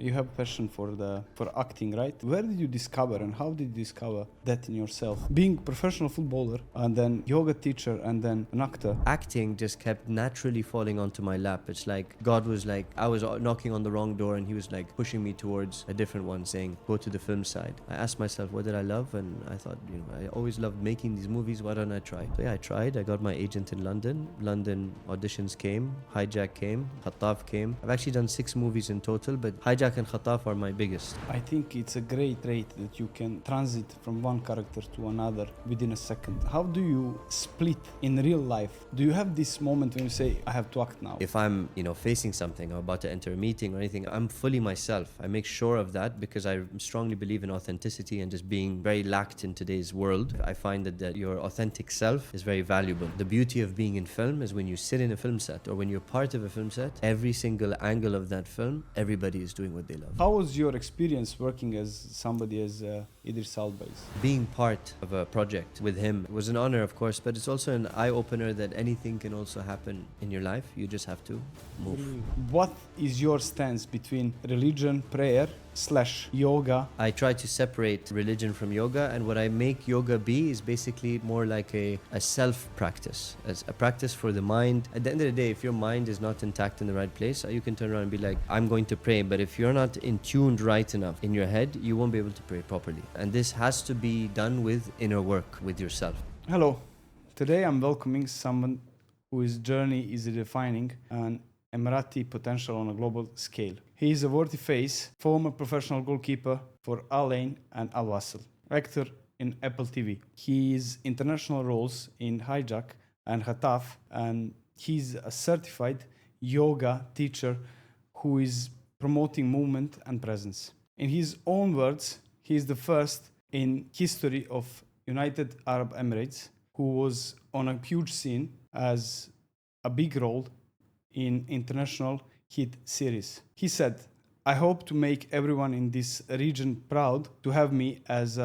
you have passion for acting, right? Where did you discover and how did you discover that in yourself? Being a professional footballer and then yoga teacher and then an actor. Acting just kept naturally falling onto my lap. It's like God was like, I was knocking on the wrong door and he was like pushing me towards a different one, saying, go to the film side. I asked myself, what did I love? And I thought, I always loved making these movies. Why don't I try? So yeah, I tried. I got my agent in London. London auditions came. Hijack came. Khataf came. I've actually done 6 movies in total, but Hijack and Khataf are my biggest. I think it's a great trait that you can transit from one character to another within a second. How do you split in real life? Do you have this moment when you say, I have to act now? If I'm, facing something, I'm about to enter a meeting or anything, I'm fully myself. I make sure of that because I strongly believe in authenticity and just being very lacked in today's world. I find that your authentic self is very valuable. The beauty of being in film is when you sit in a film set or when you're part of a film set, every single angle of that film, everybody is doing what they love. How was your experience working as somebody as Idris Elba? Being part of a project with him was an honor, of course, but it's also an eye-opener that anything can also happen in your life. You just have to move. What is your stance between religion, prayer, / yoga? I try to separate religion from yoga, and what I make yoga be is basically more like a self-practice, as a practice for the mind. At the end of the day, if your mind is not intact in the right place, you can turn around and be like, I'm going to pray, but if you're not in tuned right enough in your head, you won't be able to pray properly. And this has to be done with inner work, with yourself. Hello. Today I'm welcoming someone whose journey is redefining an Emirati potential on a global scale. He is a worthy face, former professional goalkeeper for Al Ain and Al Wasl, actor in Apple TV. His international roles in Hijack and Khataf, and he's a certified yoga teacher who is promoting movement and presence. In his own words, he is the first in history of United Arab Emirates who was on a huge scene as a big role in international hit series. He said, I hope to make everyone in this region proud to have me as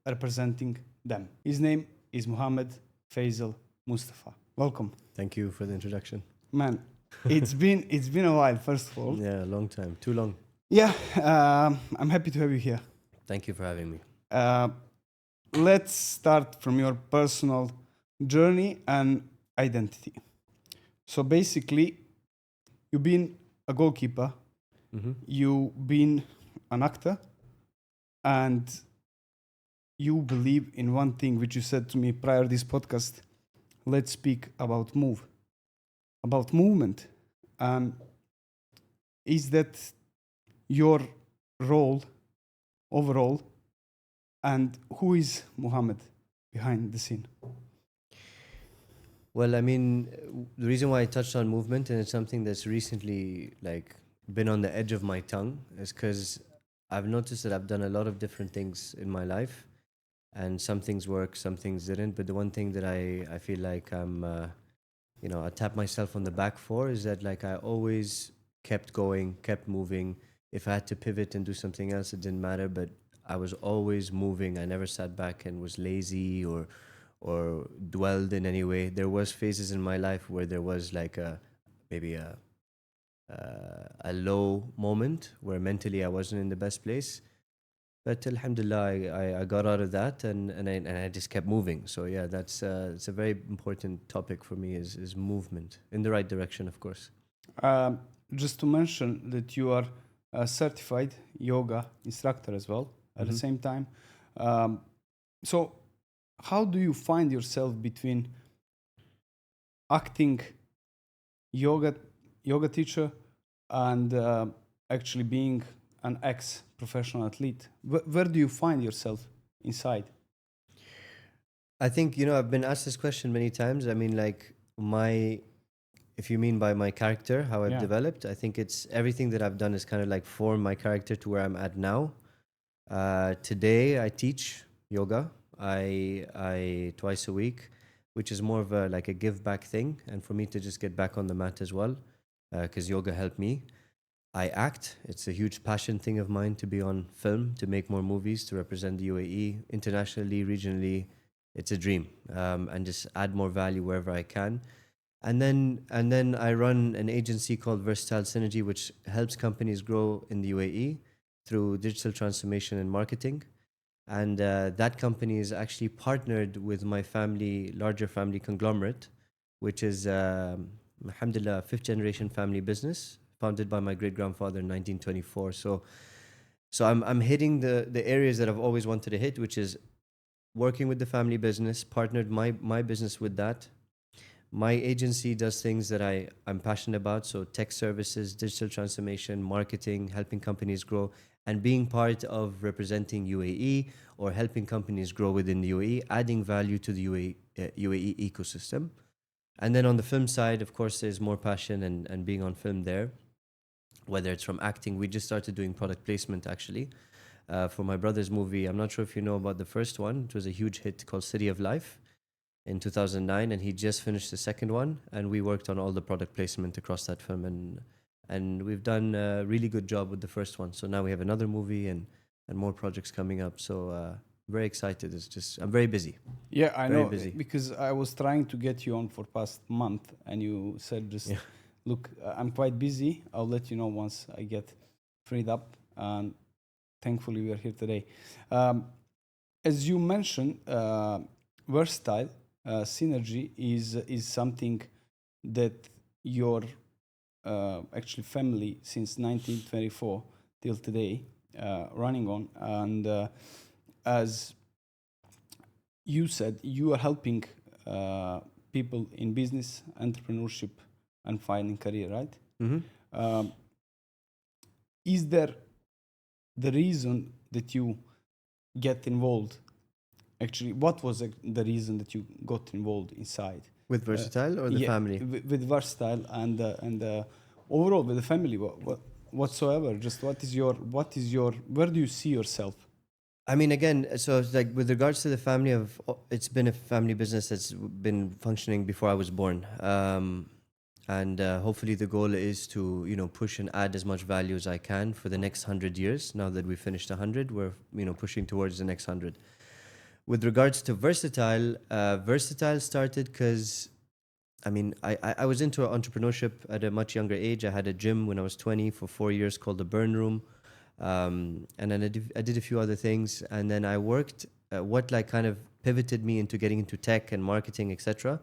representing them. His name is Mohammad Faisal Mustafa. Welcome. Thank you for the introduction. Man, it's been a while, first of all. Yeah, a long time. Too long. Yeah, I'm happy to have you here. Thank you for having me. Let's start from your personal journey and identity. So basically, you've been a goalkeeper, you've been an actor, and you believe in one thing which you said to me prior to this podcast. Let's speak about movement. Is that your role overall? And who is Mohammed behind the scene? Well, I mean, the reason why I touched on movement, and it's something that's recently been on the edge of my tongue, is because I've noticed that I've done a lot of different things in my life, and some things work, some things didn't. But the one thing that I feel like I tap myself on the back for is that I always kept going, kept moving. If I had to pivot and do something else, it didn't matter, but I was always moving. I never sat back and was lazy or dwelled in any way. There was phases in my life where there was maybe a low moment where mentally I wasn't in the best place. But alhamdulillah, I got out of that and I just kept moving. So yeah, it's a very important topic for me is movement in the right direction, of course. Just to mention that you are a certified yoga instructor as well at the same time. So how do you find yourself between acting, yoga teacher, and actually being an ex-professional athlete? Where do you find yourself inside? I think, I've been asked this question many times. I mean, if you mean by my character, how I've developed, I think it's everything that I've done is kind of formed my character to where I'm at now. Today I teach yoga. I twice a week, which is more of a give back thing, and for me to just get back on the mat as well, because yoga helped me. I act. It's a huge passion thing of mine to be on film, to make more movies, to represent the UAE internationally, regionally. It's a dream, and just add more value wherever I can. And then I run an agency called Versatile Synergy, which helps companies grow in the UAE through digital transformation and marketing. And that company is actually partnered with my family, larger family conglomerate, which is, alhamdulillah, fifth generation family business founded by my great grandfather in 1924. So I'm hitting the areas that I've always wanted to hit, which is working with the family business, partnered my business with that. My agency does things that I'm passionate about, so tech services, digital transformation, marketing, helping companies grow, and being part of representing UAE or helping companies grow within the UAE, adding value to the UAE ecosystem. And then on the film side, of course, there's more passion and being on film there, whether it's from acting. We just started doing product placement actually for my brother's movie. I'm not sure if you know about the first one. It was a huge hit called City of Life in 2009, and he just finished the second one, and we worked on all the product placement across that film, and we've done a really good job with the first one. So now we have another movie and more projects coming up. So very excited. It's just I'm very busy. Yeah, I Very know busy. because I was trying to get you on for past month, and you said just Yeah. look, I'm quite busy. I'll let you know once I get freed up, and thankfully we are here today. As you mentioned, versatile synergy is something that your actually family since 1924 till today running on, and as you said, you are helping people in business, entrepreneurship, and finding career, right? Mm-hmm. Um, is there the reason that you get involved? Actually, what was the reason that you got involved inside? With Versatile or the family? With versatile and overall with the family, whatsoever. Just what is your where do you see yourself? I mean, again, so it's like with regards to the family it's been a family business that's been functioning before I was born. And hopefully the goal is to, push and add as much value as I can for the next 100 years. Now that we've finished 100, we're, pushing towards the next 100. With regards to Versatile, Versatile started because, I was into entrepreneurship at a much younger age. I had a gym when I was 20 for 4 years called the Burn Room. And then I did a few other things. And then I worked, what like kind of pivoted me into getting into tech and marketing, etc.,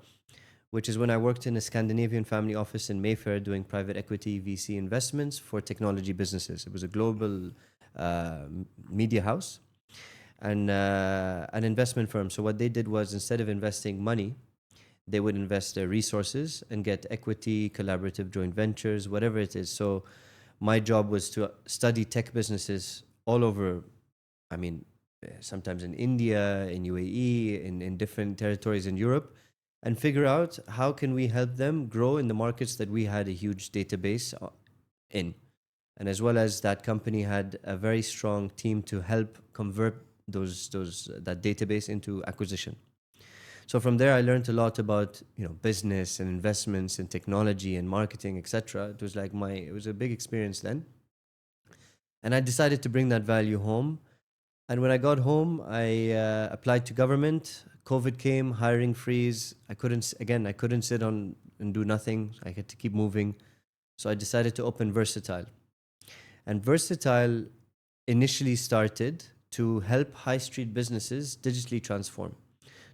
which is when I worked in a Scandinavian family office in Mayfair doing private equity VC investments for technology businesses. It was a global media house and an investment firm. So what they did was, instead of investing money, they would invest their resources and get equity, collaborative joint ventures, whatever it is. So my job was to study tech businesses all over, sometimes in India, in UAE, in different territories in Europe, and figure out how can we help them grow in the markets that we had a huge database in. And as well as that company had a very strong team to help convert that database into acquisition. So from there, I learned a lot about business and investments and technology and marketing, etc. It was like it was a big experience then, and I decided to bring that value home. And when I got home, I applied to government. COVID came, hiring freeze. I couldn't sit on and do nothing. I had to keep moving. So I decided to open Versatile. And Versatile initially started to help high street businesses digitally transform.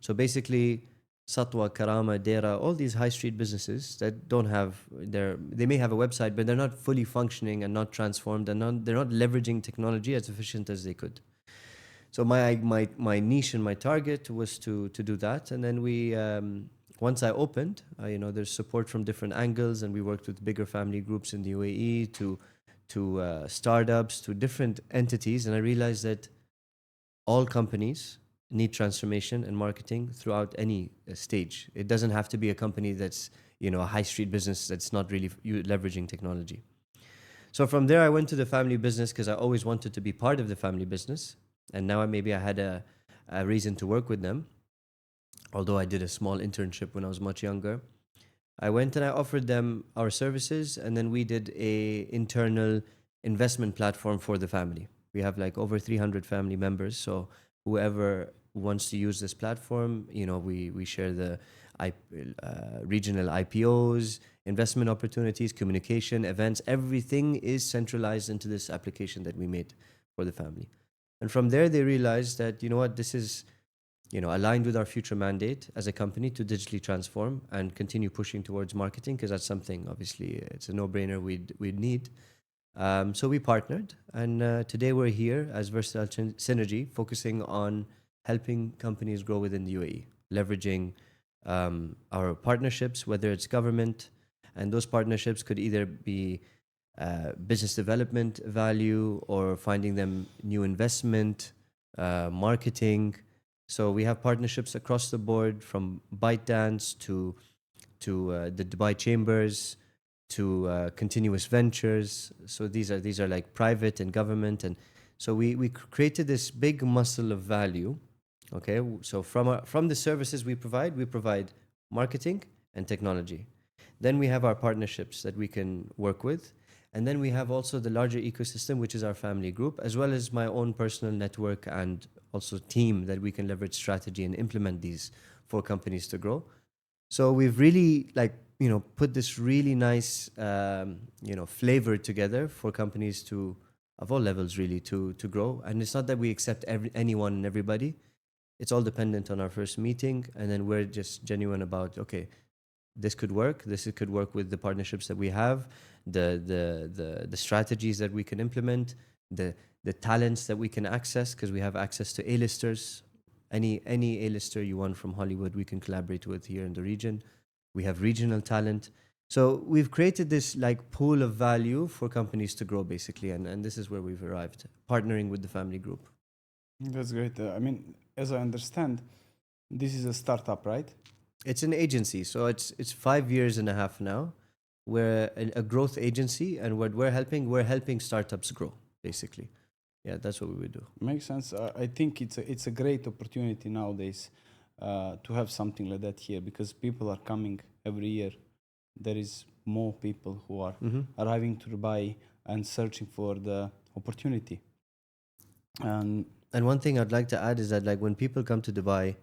So basically, Satwa, Karama, Dera, all these high street businesses that don't have they may have a website, but they're not fully functioning and not transformed, and they're not leveraging technology as efficient as they could. So my niche and my target was to do that. And then we once I opened, there's support from different angles, and we worked with bigger family groups in the UAE to startups, to different entities, and I realized that all companies need transformation and marketing throughout any stage. It doesn't have to be a company that's a high street business that's not really leveraging technology. So from there, I went to the family business because I always wanted to be part of the family business. And now maybe I had a reason to work with them, although I did a small internship when I was much younger. I went and I offered them our services, and then we did a internal investment platform for the family. We have like over 300 family members, so whoever wants to use this platform, we share the regional IPOs, investment opportunities, communication, events. Everything is centralized into this application that we made for the family. And from there, they realized that, you know what, this is, you know, aligned with our future mandate as a company to digitally transform and continue pushing towards marketing, because that's something, obviously, it's a no-brainer we'd need. So we partnered, and today we're here as Versatile Synergy, focusing on helping companies grow within the UAE, leveraging our partnerships, whether it's government, and those partnerships could either be business development value or finding them new investment, marketing. So we have partnerships across the board, from ByteDance to the Dubai Chambers to Continuous Ventures. So these are like private and government, and so we created this big muscle of value. Okay, so from the services we provide marketing and technology. Then we have our partnerships that we can work with. And then we have also the larger ecosystem, which is our family group, as well as my own personal network and also team that we can leverage strategy and implement these for companies to grow. So we've really, like, you know, put this really nice, you know, flavor together for companies to, of all levels really, to grow. And it's not that we accept anyone and everybody. It's all dependent on our first meeting. And then we're just genuine about, okay, this could work. This could work with the partnerships that we have, the strategies that we can implement, the talents that we can access, because we have access to A-listers. Any A-lister you want from Hollywood, we can collaborate with here in the region. We have regional talent. So we've created this like pool of value for companies to grow, basically, and this is where we've arrived, partnering with the family group. That's great. I mean, as I understand, this is a startup, right? It's an agency, so it's 5 years and a half now. We're a growth agency, and what we're helping startups grow, basically. Yeah, that's what we would do. Makes sense. I think it's a great opportunity nowadays to have something like that here, because people are coming every year. There is more people who are arriving to Dubai and searching for the opportunity. And one thing I'd like to add is that, like, when people come to Dubai,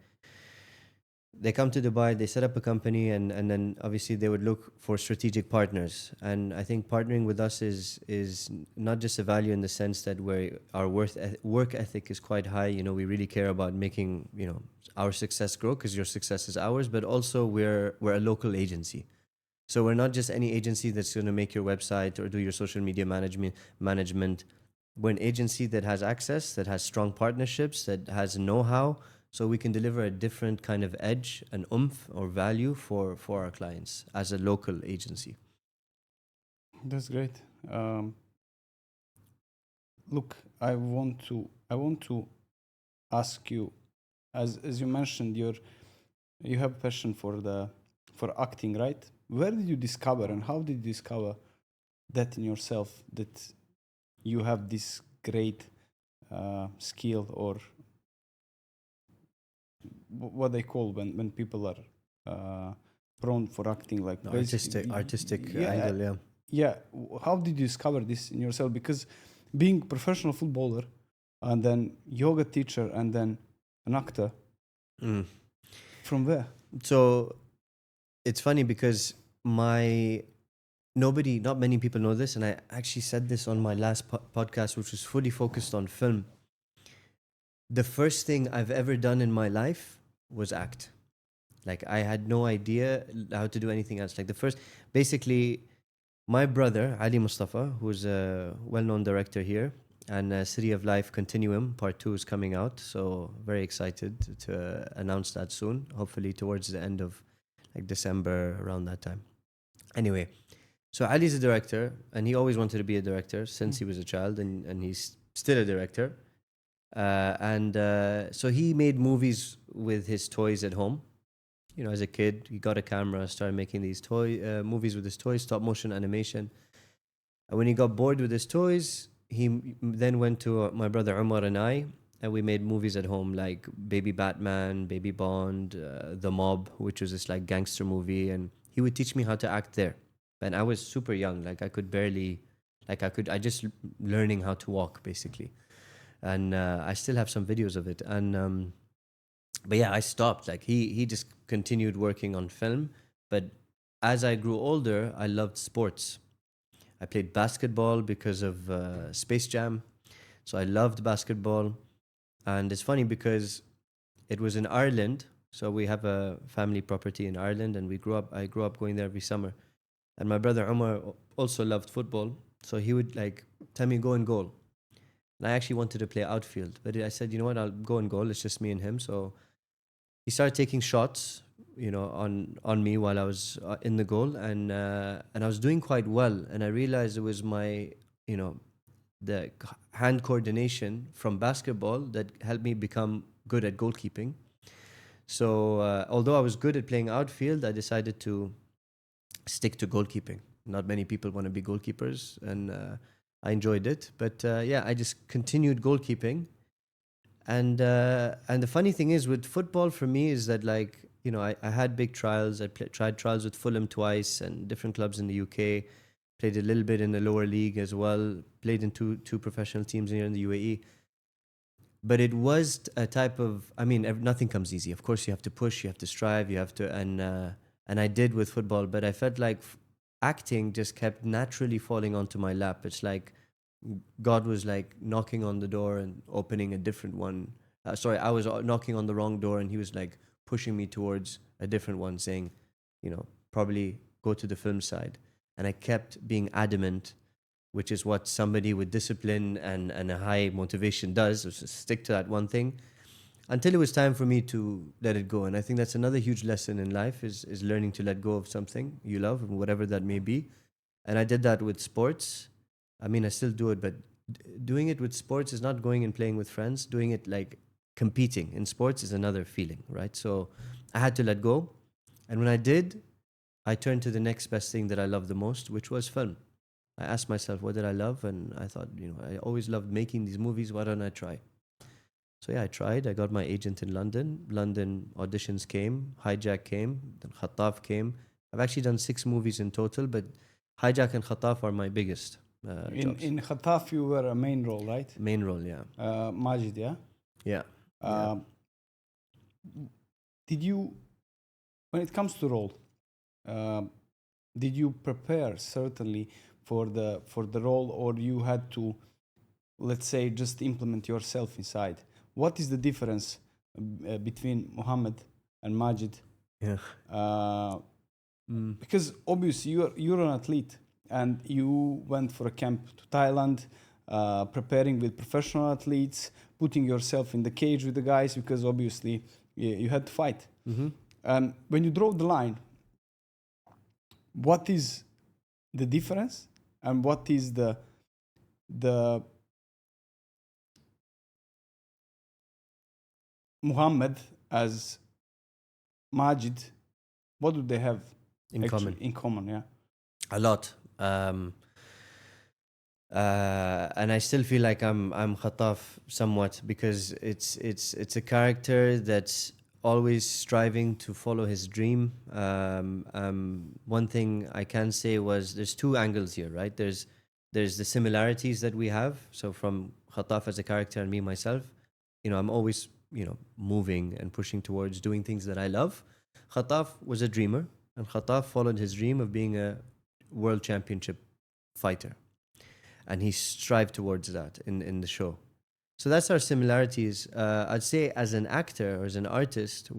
they come to Dubai, they set up a company, and then obviously they would look for strategic partners. And I think partnering with us is not just a value in the sense that our work ethic is quite high. You know, we really care about making, you know, our success grow, because your success is ours. But also we're a local agency. So we're not just any agency that's going to make your website or do your social media management. We're an agency that has access, that has strong partnerships, that has know-how. So we can deliver a different kind of edge and oomph or value for our clients as a local agency. That's great. Look, I want to ask you, as you mentioned, you have passion for acting, right? Where did you discover, and how did you discover that in yourself, that you have this great skill, or what they call when people are prone for acting, like no, artistic angle, yeah. Yeah, how did you discover this in yourself? Because being professional footballer, and then yoga teacher, and then an actor, from where? So it's funny because not many people know this, and I actually said this on my last podcast, which was fully focused on film. The first thing I've ever done in my life was act. Like, I had no idea how to do anything else. Like, basically, my brother, Ali Mustafa, who's a well-known director here, and City of Life Continuum, Part 2 is coming out. So very excited to announce that soon, hopefully towards the end of like December, around that time. Anyway, so Ali's a director, and he always wanted to be a director since he was a child, and he's still a director. So he made movies with his toys at home. You know, as a kid, he got a camera, started making these movies with his toys, stop motion animation. And when he got bored with his toys, he then went to my brother Umar and I, and we made movies at home, like Baby Batman, Baby Bond, The Mob, which was this like gangster movie. And he would teach me how to act there. And I was super young, like I just learning how to walk, basically. And I still have some videos of it. And But yeah, I stopped. Like he just continued working on film. But as I grew older, I loved sports. I played basketball because of Space Jam. So I loved basketball. And it's funny because it was in Ireland. So we have a family property in Ireland, and I grew up going there every summer. And my brother Omar also loved football. So he would like tell me go and goal. And I actually wanted to play outfield, but I said, you know what, I'll go and goal. It's just me and him. So he started taking shots, on me while I was in the goal, and I was doing quite well. And I realized it was my, you know, hand coordination from basketball that helped me become good at goalkeeping. So although I was good at playing outfield, I decided to stick to goalkeeping. Not many people want to be goalkeepers, and I enjoyed it. But yeah, I just continued goalkeeping. And the funny thing is with football for me is that, like, I had big trials. Tried trials with Fulham twice and different clubs in the UK. Played a little bit in the lower league as well. Played in two professional teams here in the UAE. But it was a type of, I mean, nothing comes easy. Of course, you have to push, you have to strive, you have to, and I did with football. But I felt like acting just kept naturally falling onto my lap. It's like God was like knocking on the door and opening a different one. Sorry, I was knocking on the wrong door, and he was like pushing me towards a different one, saying, probably go to the film side. And I kept being adamant, which is what somebody with discipline and a high motivation does, is just stick to that one thing until it was time for me to let it go. And I think that's another huge lesson in life is learning to let go of something you love, whatever that may be. And I did that with sports. I mean, I still do it, but doing it with sports is not going and playing with friends. Doing it like competing in sports is another feeling, right? So I had to let go. And when I did, I turned to the next best thing that I love the most, which was film. I asked myself, what did I love? And I thought, I always loved making these movies. Why don't I try? So yeah, I tried. I got my agent in London. London auditions came. Hijack came. Then Khataf came. I've actually done 6 movies in total, but Hijack and Khataf are my biggest jobs. In Khataf, you were a main role, right? Main role, yeah. Majid, yeah. Yeah. Um, Did you, when it comes to role, did you prepare certainly for the role, or you had to, let's say, just implement yourself inside? What is the difference between Muhammad and Majid? Yeah. Because obviously you're an athlete, and you went for a camp to Thailand, preparing with professional athletes, putting yourself in the cage with the guys, because obviously you had to fight. And when you draw the line, what is the difference, and what is the Muhammad as Majid? What do they have In common. in common? Yeah. A lot. And I still feel like I'm Khataf somewhat, because it's a character that's always striving to follow his dream. One thing I can say was there's 2 angles here, right? There's the similarities that we have. So from Khataf as a character and me myself, I'm always moving and pushing towards doing things that I love. Khataf was a dreamer, and Khataf followed his dream of being a world championship fighter, and he strived towards that in the show. So that's our similarities. I'd say as an actor or as an artist,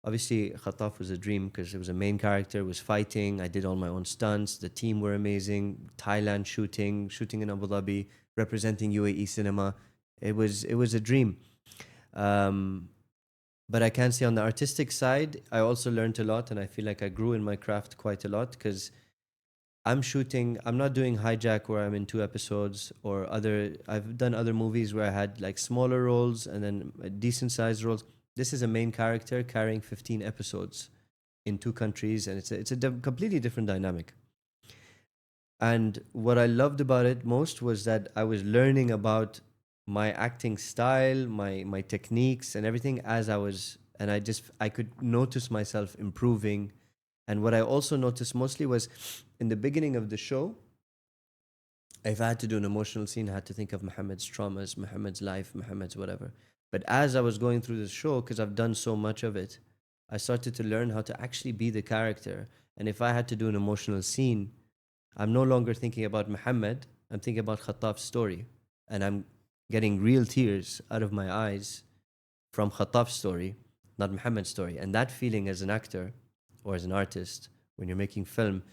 obviously Khataf was a dream because it was a main character, was fighting. I did all my own stunts. The team were amazing. Thailand shooting in Abu Dhabi, representing UAE cinema. It was a dream. But I can say on the artistic side, I also learned a lot, and I feel like I grew in my craft quite a lot, because I'm not doing Hijack where I'm in 2 episodes, or I've done other movies where I had like smaller roles and then decent sized roles. This is a main character carrying 15 episodes in 2 countries, and it's a completely different dynamic. And what I loved about it most was that I was learning about my acting style, my techniques and everything as I was, and I could notice myself improving. And what I also noticed mostly was in the beginning of the show, if I had to do an emotional scene, I had to think of Muhammad's traumas, Muhammad's life, Muhammad's whatever. But as I was going through the show, because I've done so much of it, I started to learn how to actually be the character. And if I had to do an emotional scene, I'm no longer thinking about Muhammad, I'm thinking about Khataf's story. And I'm getting real tears out of my eyes from Khataf's story, not Muhammad's story. And that feeling as an actor or as an artist when you're making film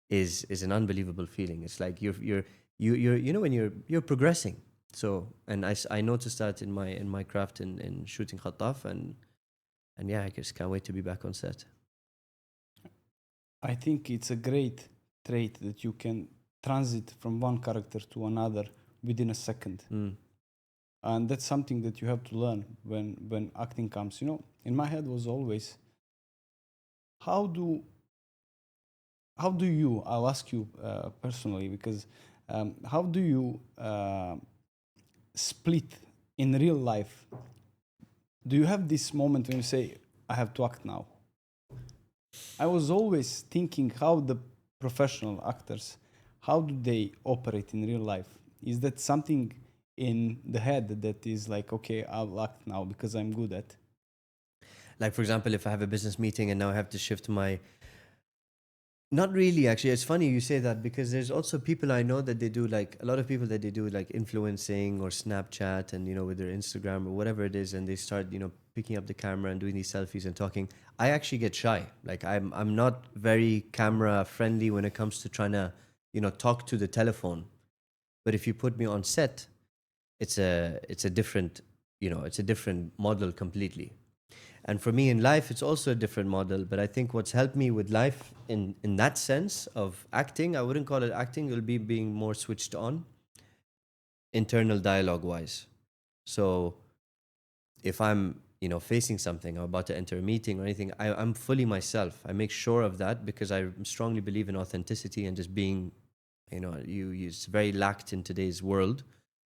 is an unbelievable feeling. It's like you're when you're progressing. So and I noticed that in my craft in shooting Khataf, and yeah, I just can't wait to be back on set. I think it's a great trait that you can transit from one character to another within a second. And that's something that you have to learn when acting comes. In my head was always, how do you, I'll ask you personally, because how do you split in real life? Do you have this moment when you say, I have to act now? I was always thinking how the professional actors, how do they operate in real life? Is that something in the head that is like, okay, I'll act now because I'm good at? Like, for example, if I have a business meeting and now I have to shift my... Not really, actually. It's funny you say that, because there's also people I know that they do, like, a lot of people that they do like influencing or Snapchat and, with their Instagram or whatever it is, and they start, picking up the camera and doing these selfies and talking. I actually get shy. Like, I'm not very camera friendly when it comes to trying to, talk to the telephone. But if you put me on set, it's a different, it's a different model completely. And for me in life, it's also a different model. But I think what's helped me with life in that sense of acting, I wouldn't call it acting, it'll be being more switched on, internal dialogue wise. So if I'm, facing something, I'm about to enter a meeting or anything, I'm fully myself. I make sure of that because I strongly believe in authenticity and just being, it's very lacked in today's world.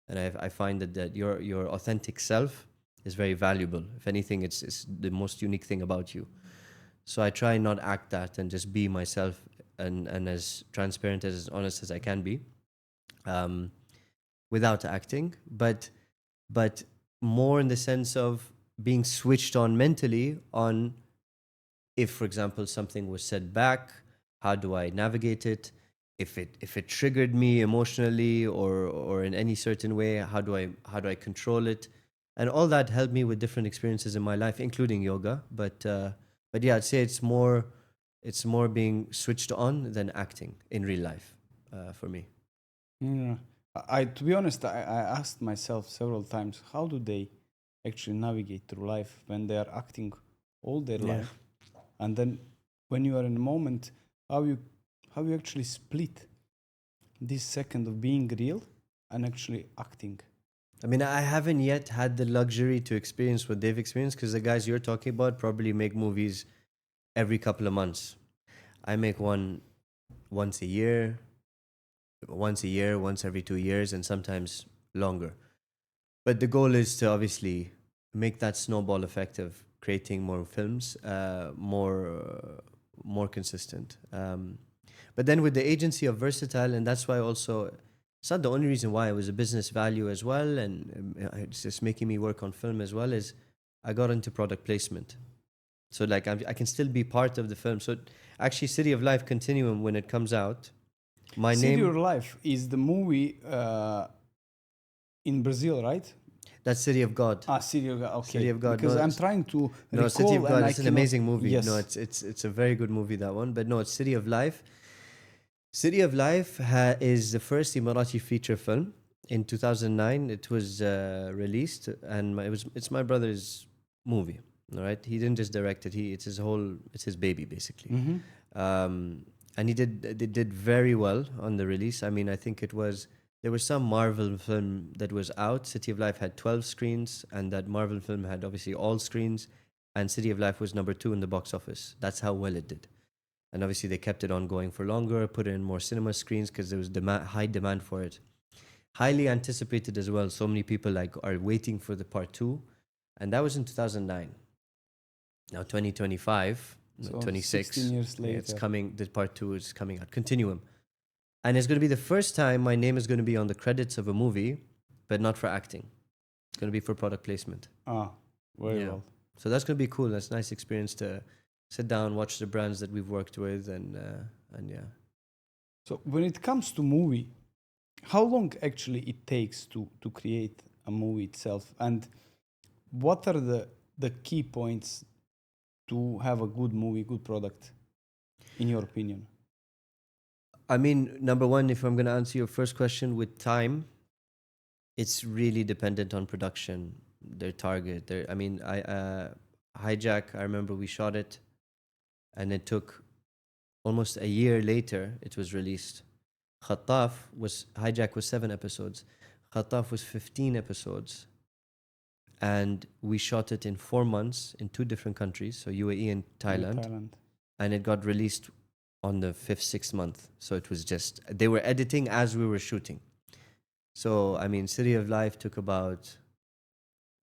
And I find that your authentic self is very valuable. If anything, it's the most unique thing about you. So I try not act that and just be myself and as transparent, as honest as I can be, without acting. But more in the sense of being switched on mentally on, if, for example, something was said back, how do I navigate it? If it triggered me emotionally or in any certain way, how do I control it? And all that helped me with different experiences in my life, including yoga. But yeah, I'd say it's more being switched on than acting in real life for me. Yeah. To be honest, I asked myself several times, how do they actually navigate through life when they are acting all their life? And then when you are in a moment, how you actually split this second of being real and actually acting? I mean, I haven't yet had the luxury to experience what they've experienced, because the guys you're talking about probably make movies every couple of months. I make one once a year, once every 2 years, and sometimes longer. But the goal is to obviously make that snowball effect of creating more films, more consistent. But then with the agency of Versatile, and that's why also, it's not the only reason why, it was a business value as well, and it's just making me work on film as well, is I got into product placement. So like I can still be part of the film. So actually City of Life Continuum, when it comes out, my City name... of Life is the movie in Brazil, right? That's City of God. City of God. Okay. City of God. Because no, I'm trying to No, recall, City of God. and It's an amazing movie. Yes. No, it's a very good movie, that one. But no, it's City of Life. City of Life is the first Emirati feature film. In 2009, it was released, and it's my brother's movie. All right, he didn't just direct it. It's his baby basically. Mm-hmm. And they did very well on the release. I mean, I think there was some Marvel film that was out. City of Life had 12 screens, and that Marvel film had obviously all screens, and City of Life was number 2 in the box office. That's how well it did. And obviously they kept it on going for longer, put it in more cinema screens because there was high demand for it. Highly anticipated as well. So many people are waiting for the part 2, and that was in 2009. Now 2025, So 26, 16 years later. it's coming. The part 2 is coming out. Continuum. And it's going to be the first time my name is going to be on the credits of a movie, but not for acting. going to be for product placement. Very Yeah. well. So that's going to be cool. That's a nice experience to sit down, watch the brands that we've worked with, and yeah. So when it comes to movie, how long actually it takes to create a movie itself, and what are the key points to have a good movie, good product, in your opinion? I mean, number one, if I'm going to answer your first question with time, it's really dependent on production, their target. I mean, Hijack, I remember we shot it, and it took almost a year later, it was released. Hijack was 7 episodes. Khataf was 15 episodes. And we shot it in 4 months in 2 different countries, so UAE and Thailand. And it got released on the 5th, 6th month. So it was just, they were editing as we were shooting. So, I mean, City of Life took about,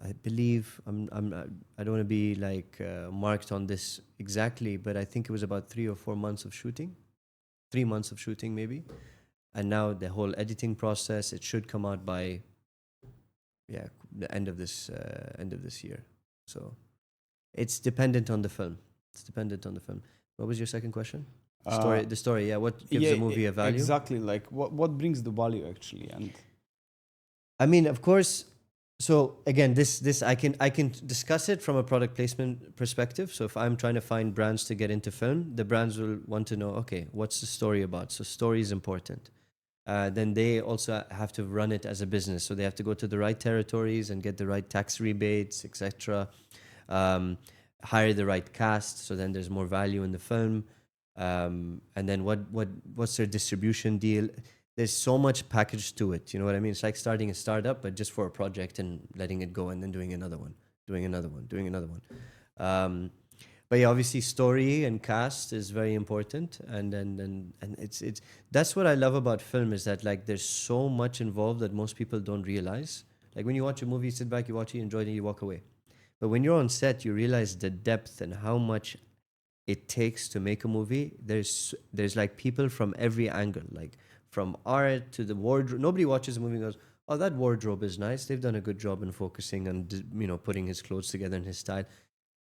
I believe, I don't want to be like marked on this exactly, but I think it was about 3 or 4 months of shooting. 3 months of shooting maybe. And now the whole editing process, it should come out by the end of this year. So it's dependent on the film. What was your second question? The story. Yeah, what gives the movie a value? Exactly. Like what brings the value actually? And I mean, of course. So again, this I can discuss it from a product placement perspective. So if I'm trying to find brands to get into film, the brands will want to know, okay, what's the story about? So story is important. Then they also have to run it as a business. So they have to go to the right territories and get the right tax rebates, etc. Hire the right cast. So then there's more value in the film. And then what's their distribution deal? There's so much packaged to it. You know what I mean? It's like starting a startup, but just for a project and letting it go and then doing another one. But yeah, obviously story and cast is very important, and it's that's what I love about film, is that like there's so much involved that most people don't realize. Like when you watch a movie, you sit back, you watch it, you enjoy it, you walk away. But when you're on set, you realize the depth and how much it takes to make a movie. There's like people from every angle, like from art to the wardrobe. Nobody watches a movie and goes, "Oh, that wardrobe is nice. They've done a good job in focusing on putting his clothes together in his style."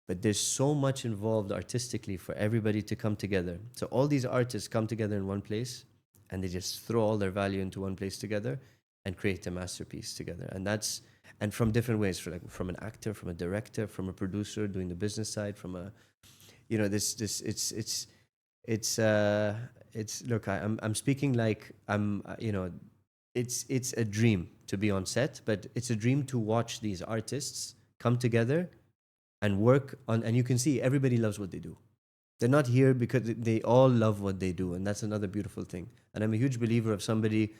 But there's so much involved artistically for everybody to come together. So all these artists come together in one place, and they just throw all their value into one place together and create a masterpiece together. And from different ways, from an actor, from a director, from a producer doing the business side, from a look, I'm speaking like it's a dream to be on set, but it's a dream to watch these artists come together and work on, and you can see everybody loves what they do. They're not here because they all love what they do, and that's another beautiful thing. And I'm a huge believer of somebody,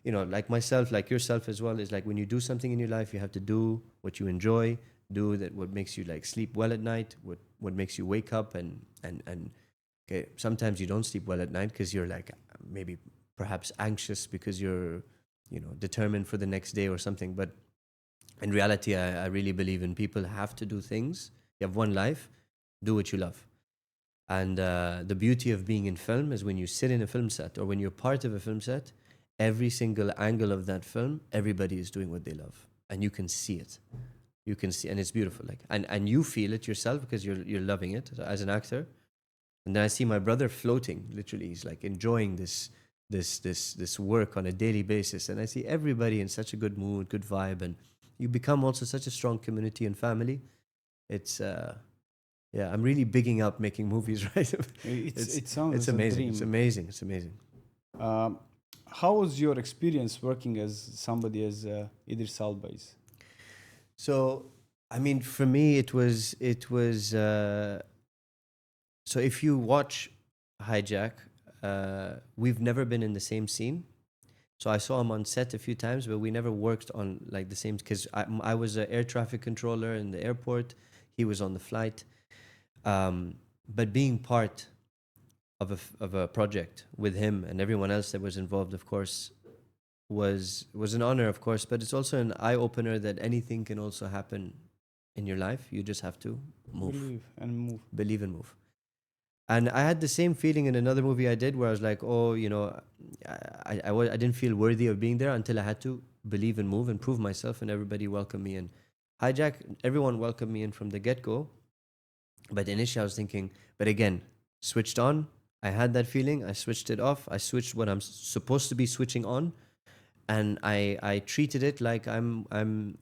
like myself, like yourself as well, is like when you do something in your life, you have to do what you enjoy, do that what makes you like sleep well at night, what makes you wake up and okay, sometimes you don't sleep well at night because you're like maybe perhaps anxious because you're determined for the next day or something. But in reality, I really believe in people have to do things. You have one life, do what you love. And the beauty of being in film is when you sit in a film set or when you're part of a film set, every single angle of that film, everybody is doing what they love. And you can see it. You can see, and it's beautiful. Like, and you feel it yourself because you're loving it as an actor. And then I see my brother floating, literally. He's like enjoying this work on a daily basis. And I see everybody in such a good mood, good vibe. And you become also such a strong community and family. It's I'm really bigging up making movies, right? It sounds it's a amazing. dream. It's amazing. How was your experience working as somebody as Idris Elba is? So, I mean, for me, it was. So if you watch Hijack, we've never been in the same scene. So I saw him on set a few times, but we never worked on like the same, because I was an air traffic controller in the airport. He was on the flight. But being part of a project with him and everyone else that was involved, of course, was an honor, of course. But it's also an eye opener that anything can also happen in your life. You just have to move, believe and move. And I had the same feeling in another movie I did where I was like, oh, I didn't feel worthy of being there until I had to believe and move and prove myself, and everybody welcomed me in. Hijack, everyone welcomed me in from the get-go. But initially I was thinking, but again, switched on. I had that feeling. I switched it off. I switched what I'm supposed to be switching on, and I treated it like and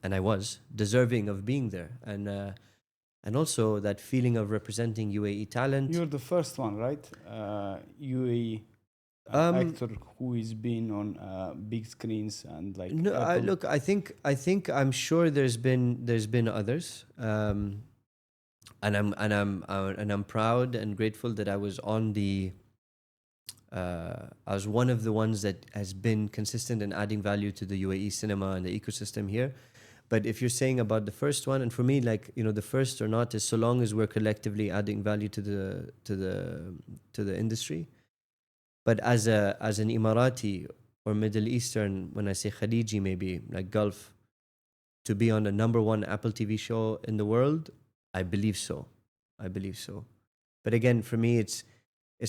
I was deserving of being there, and also that feeling of representing UAE talent. You're the first one, right? UAE Um, actor who is been on big screens and like No, Apple. look, I think I'm sure there's been others, and I'm proud and grateful that I was on the. I was one of the ones that has been consistent in adding value to the UAE cinema and the ecosystem here. But if you're saying about the first one, and for me, like, the first or not is so long as we're collectively adding value to the industry. But as an Emirati or Middle Eastern, when I say Khaliji, maybe like Gulf, to be on the number one Apple TV show in the world, I believe so. I believe so. But again, for me, it's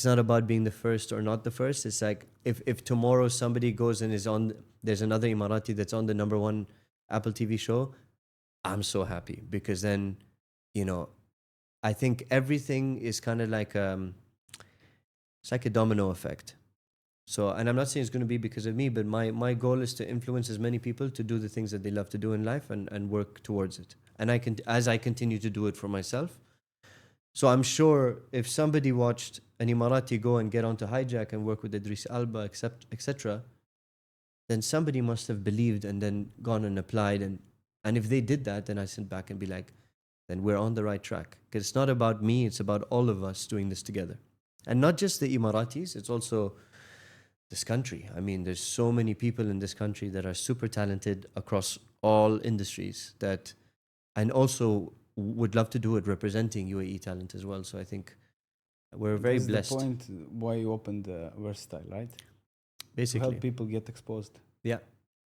not about being the first or not the first. It's like if tomorrow somebody goes and there's another Emirati that's on the number one Apple TV show, I'm so happy, because then, I think everything is kind of like it's like a domino effect. So, and I'm not saying it's going to be because of me, but my goal is to influence as many people to do the things that they love to do in life, and work towards it. And as I continue to do it for myself. So I'm sure if somebody watched an Emirati go and get onto Hijack and work with Idris, Elba, etc., then somebody must have believed and then gone and applied. And if they did that, then I sit back and be like, then we're on the right track. Because it's not about me, it's about all of us doing this together. And not just the Emiratis, it's also this country. I mean, there's so many people in this country that are super talented across all industries and also would love to do it representing UAE talent as well. So I think we're very That's blessed. the point why you opened Versatile, right? To Basically, help people get exposed. yeah.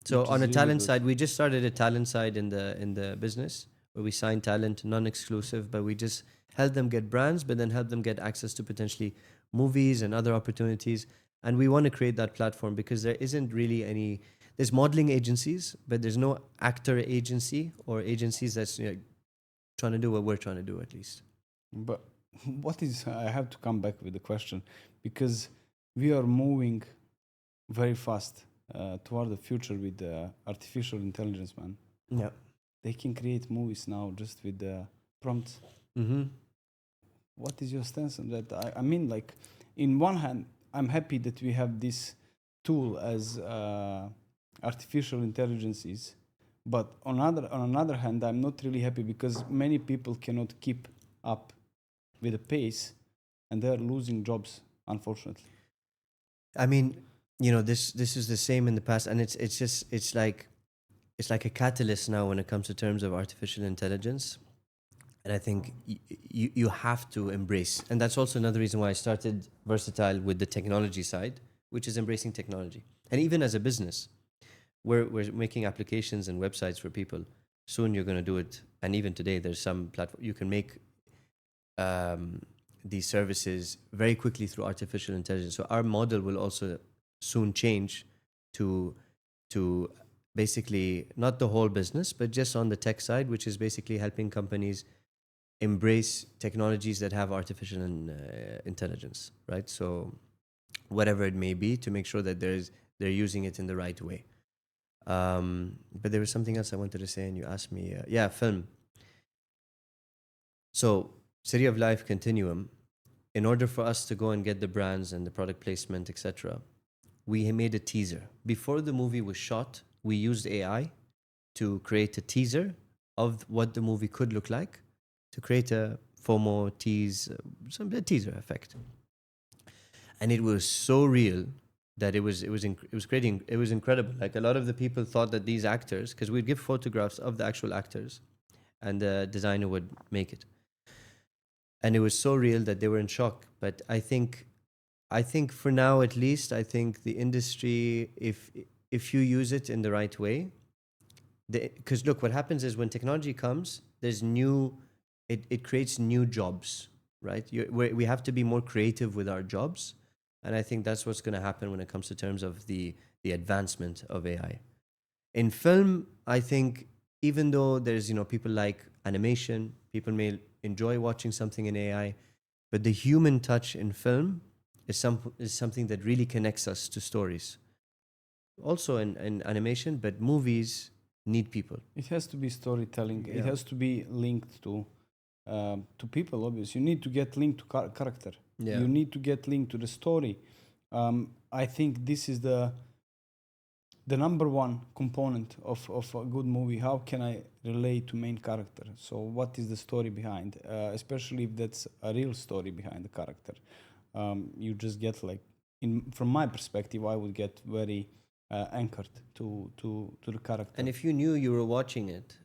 So Which on is a really talent good. side, we just started a talent side in the business where we sign talent, non-exclusive, but we just help them get brands, but then help them get access to potentially movies and other opportunities. And we want to create that platform because there isn't really any. There's modeling agencies, but there's no actor agency or agencies that's trying to do what we're trying to do, at least. But what is, I have to come back with the question, because we are moving very fast toward the future with artificial intelligence, man. Yeah. They can create movies now just with the prompts. Mm-hmm. What is your stance on that? I mean, like, in one hand, I'm happy that we have this tool as artificial intelligence is, but on another hand, I'm not really happy because many people cannot keep up with the pace, and they're losing jobs, unfortunately. I mean, this is the same in the past, and it's like a catalyst now when it comes to terms of artificial intelligence. And I think you have to embrace, and that's also another reason why I started Versatile with the technology side, which is embracing technology. And even as a business, we're making applications and websites for people. Soon you're going to do it, and even today there's some platform you can make these services very quickly through artificial intelligence. So our model will also soon change to basically not the whole business, but just on the tech side, which is basically helping companies embrace technologies that have artificial intelligence, right? So whatever it may be, to make sure that they're using it in the right way. But there was something else I wanted to say, and you asked me. Film. So City of Life Continuum, in order for us to go and get the brands and the product placement, etc., we made a teaser. Before the movie was shot, we used AI to create a teaser of what the movie could look like, to create a FOMO tease, a teaser effect. And it was so real that it was incredible. Like, a lot of the people thought that these actors, because we'd give photographs of the actual actors, and the designer would make it. And it was so real that they were in shock. But I think for now, at least, I think the industry, if you use it in the right way, because look, what happens is when technology comes, there's it creates new jobs, right? We have to be more creative with our jobs. And I think that's what's going to happen when it comes to terms of the advancement of AI. In film, I think even though there's, people like animation, people may enjoy watching something in AI, but the human touch in film is something that really connects us to stories. Also in animation, but movies need people. It has to be storytelling. It Yeah. has to be linked to people. Obviously, you need to get linked to character. Yeah. You need to get linked to the story. I think this is the number one component of a good movie. How can I relate to main character? So what is the story behind? Especially if that's a real story behind the character. You just get like, from my perspective, I would get very anchored to the character. And if you knew you were watching it,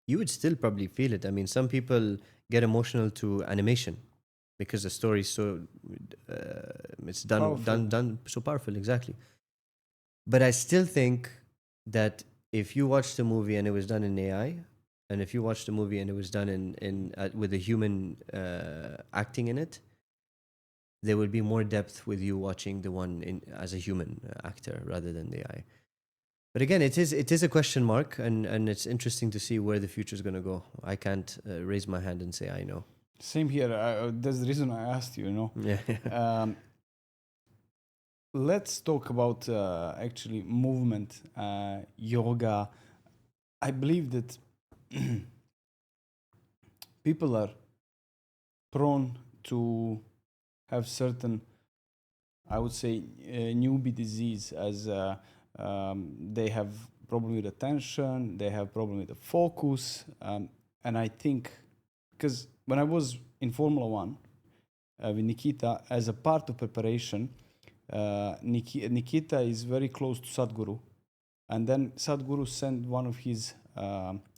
you would still probably feel it. I mean, some people get emotional to animation because the story is so it's done so powerful. Exactly. But I still think that if you watched a movie and it was done in AI, and if you watched a movie and it was done in with a human acting in it, there would be more depth with you watching the one in as a human actor rather than the AI. But again, it is a question mark, and it's interesting to see where the future is going to go. I can't raise my hand and say I know. Same here. That's the reason I asked you. Yeah. Let's talk about actually movement, yoga. I believe that people are prone to have certain, I would say, newbie disease, as they have problem with attention, they have problem with the focus, and I think because when I was in Formula One with Nikita, as a part of preparation, Nikita is very close to Sadhguru, and then Sadhguru sent one of his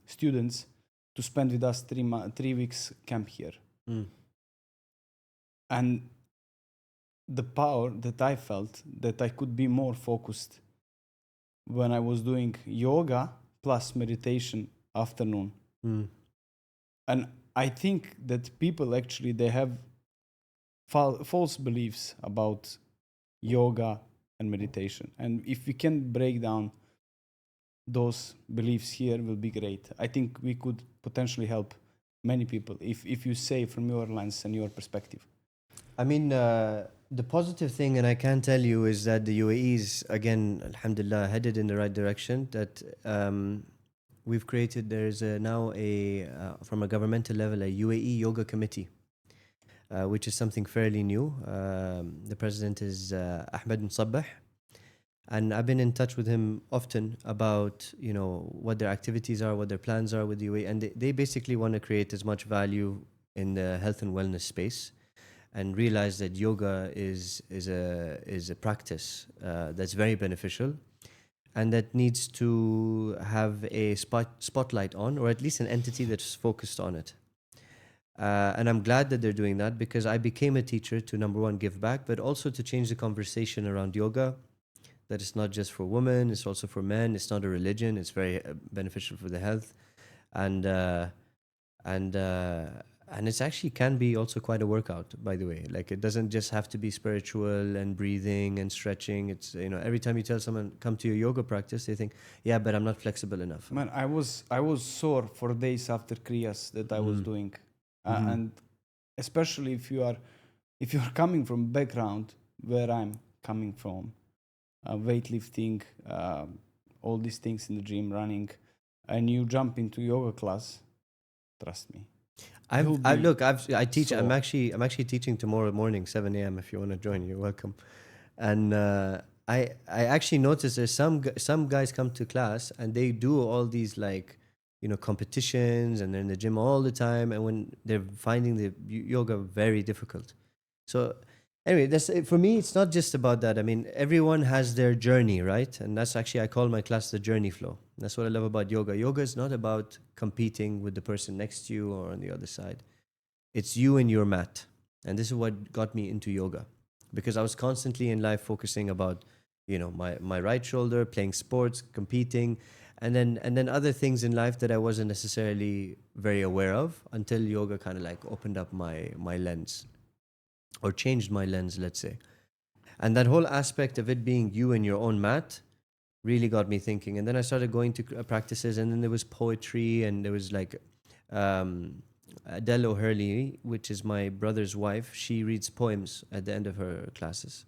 students to spend with us 3 weeks camp here. Mm. And the power that I felt that I could be more focused when I was doing yoga plus meditation afternoon. Mm. And I think that people actually, they have false beliefs about yoga and meditation. And if we can break down those beliefs here, will be great. I think we could potentially help many people if you say from your lens and your perspective. I mean, the positive thing, and I can tell you, is that the UAE is, again, alhamdulillah, headed in the right direction. That we've created, there's now from a governmental level, a UAE yoga committee, which is something fairly new. The president is Ahmed Musabbah. And I've been in touch with him often about, what their activities are, what their plans are with the UAE. And they basically want to create as much value in the health and wellness space, and realize that yoga is a practice that's very beneficial, and that needs to have a spotlight on, or at least an entity that's focused on it. And I'm glad that they're doing that, because I became a teacher to, number one, give back, but also to change the conversation around yoga. That it's not just for women; it's also for men. It's not a religion. It's very beneficial for the health, and it's actually can be also quite a workout, by the way. Like, it doesn't just have to be spiritual and breathing and stretching. It's, every time you tell someone come to your yoga practice, they think, yeah, but I'm not flexible enough. Man, I was sore for days after kriyas that I was doing, and especially if you are coming from background where I'm coming from, weightlifting, all these things in the gym, running, and you jump into yoga class. Trust me. I teach. sore. I'm actually teaching tomorrow morning, 7 a.m. If you want to join, you're welcome. And I actually noticed there's some guys come to class and they do all these, like, competitions, and they're in the gym all the time, and when they're finding the yoga very difficult. So anyway, for me, it's not just about that. I mean, everyone has their journey, right? And that's actually, I call my class the journey flow. That's what I love about yoga. Yoga is not about competing with the person next to you or on the other side. It's you and your mat. And this is what got me into yoga, because I was constantly in life focusing about, my right shoulder, playing sports, competing, and then other things in life that I wasn't necessarily very aware of, until yoga kind of like opened up my lens, or changed my lens, let's say. And that whole aspect of it being you and your own mat really got me thinking. And then I started going to practices, and then there was poetry, and there was like Adele O'Hurley, which is my brother's wife. She reads poems at the end of her classes.